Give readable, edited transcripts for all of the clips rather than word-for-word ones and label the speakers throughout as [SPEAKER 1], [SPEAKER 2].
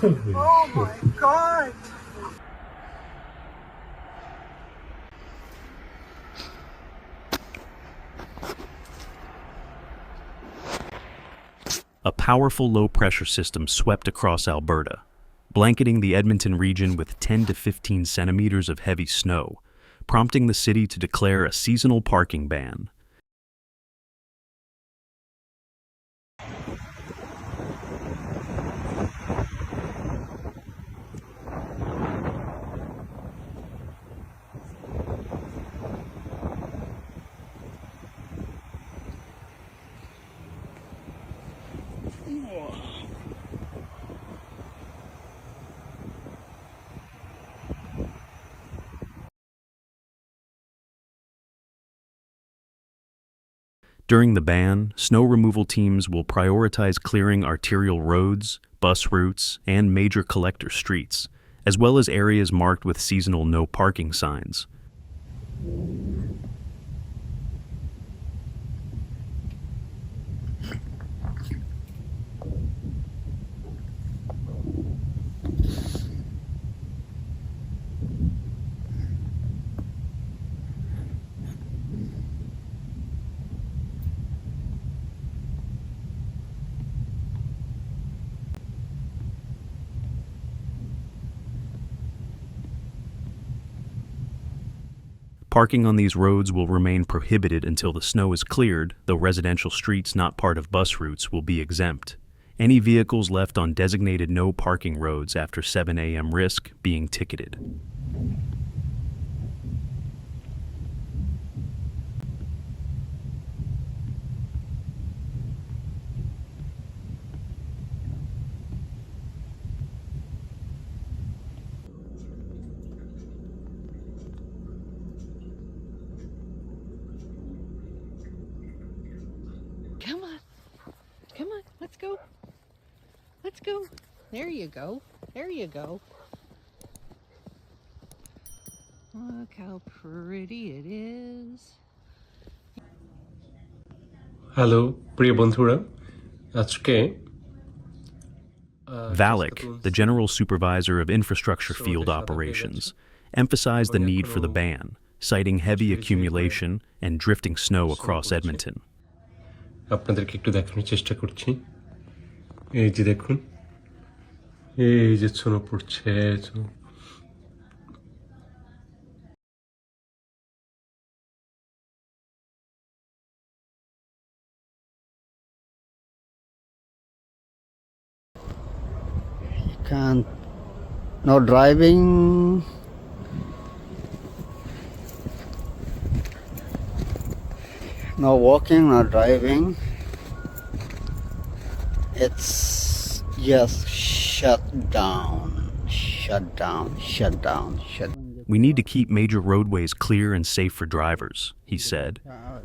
[SPEAKER 1] Oh my God!
[SPEAKER 2] A powerful low-pressure system swept across Alberta, blanketing the Edmonton region with 10 to 15 centimeters of heavy snow, prompting the city to declare a seasonal parking ban. During the ban, snow removal teams will prioritize clearing arterial roads, bus routes, and major collector streets, as well as areas marked with seasonal no parking signs. Parking on these roads will remain prohibited until the snow is cleared, though residential streets not part of bus routes will be exempt. Any vehicles left on designated no parking roads after 7 a.m. risk being ticketed.
[SPEAKER 3] Come on. Come on. Let's go. Let's go. There you go. There you go. Look how pretty it is.
[SPEAKER 4] Hello প্রিয় বন্ধুরা আজকে
[SPEAKER 2] Valak, the General Supervisor of Infrastructure Field Operations, emphasized the need for the ban, citing heavy accumulation and drifting snow across Edmonton.
[SPEAKER 4] আপনাদেরকে একটু দেখানোর চেষ্টা করছি এই যে দেখুন এই যে স্নো পড়ছে
[SPEAKER 5] Can't. No driving. No walking, no driving. It's just shut down.
[SPEAKER 2] We need to keep major roadways clear and safe for drivers, he said,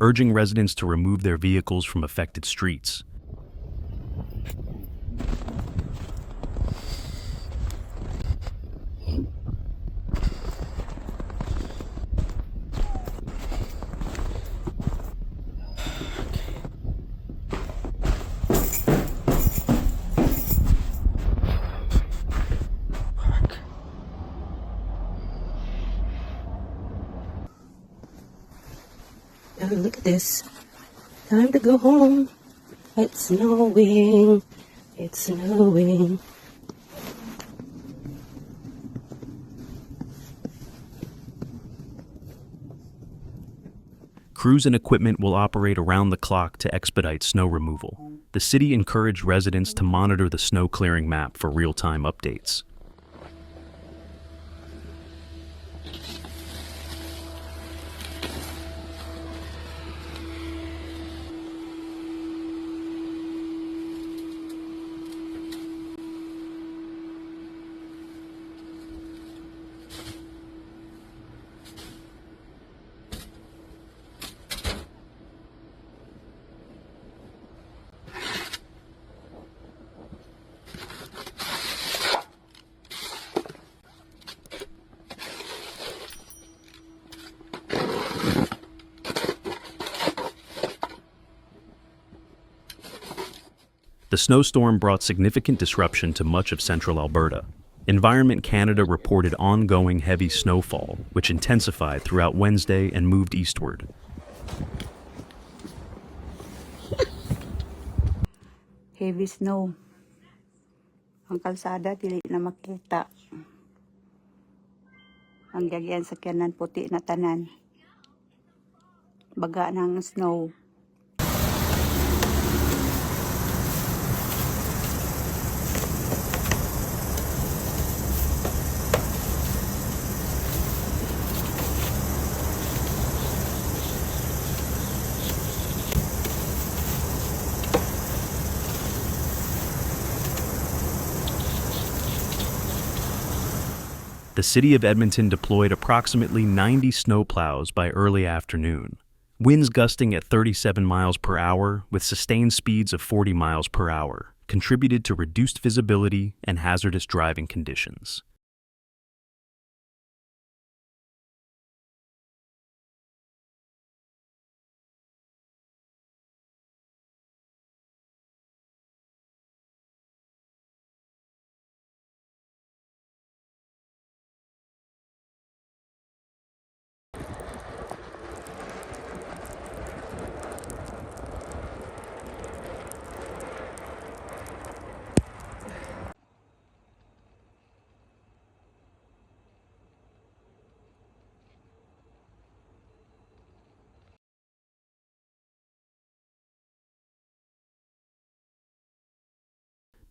[SPEAKER 2] urging residents to remove their vehicles from affected streets.
[SPEAKER 6] Oh, look at this. Time to go home. It's snowing. It's snowing.
[SPEAKER 2] Crews and equipment will operate around the clock to expedite snow removal. The city encouraged residents to monitor the snow clearing map for real-time updates. The snowstorm brought significant disruption to much of central Alberta. Environment Canada reported ongoing heavy snowfall, which intensified throughout Wednesday and moved eastward.
[SPEAKER 7] Heavy snow. Ang kalsada, dili na makita. Ang gagyan sa sakyanan puti na tanan. Baga ng snow.
[SPEAKER 2] The city of Edmonton deployed approximately 90 snowplows by early afternoon. Winds gusting at 37 miles per hour with sustained speeds of 40 miles per hour contributed to reduced visibility and hazardous driving conditions.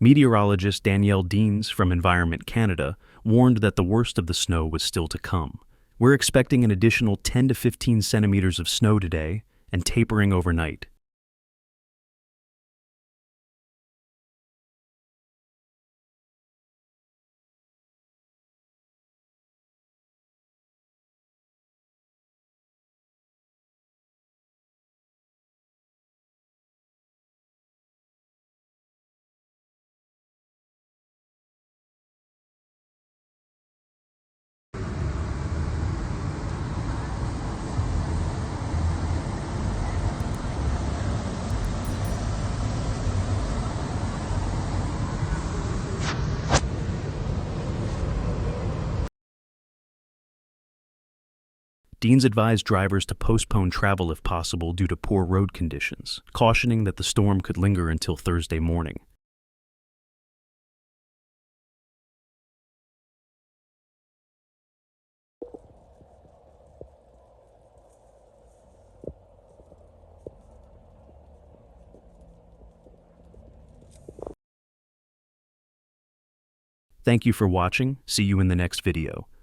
[SPEAKER 2] Meteorologist Danielle Deans from Environment Canada warned that the worst of the snow was still to come. We're expecting an additional 10 to 15 centimeters of snow today and tapering overnight. Deans advised drivers to postpone travel if possible due to poor road conditions, cautioning that the storm could linger until Thursday morning. Thank you for watching. See you in the next video.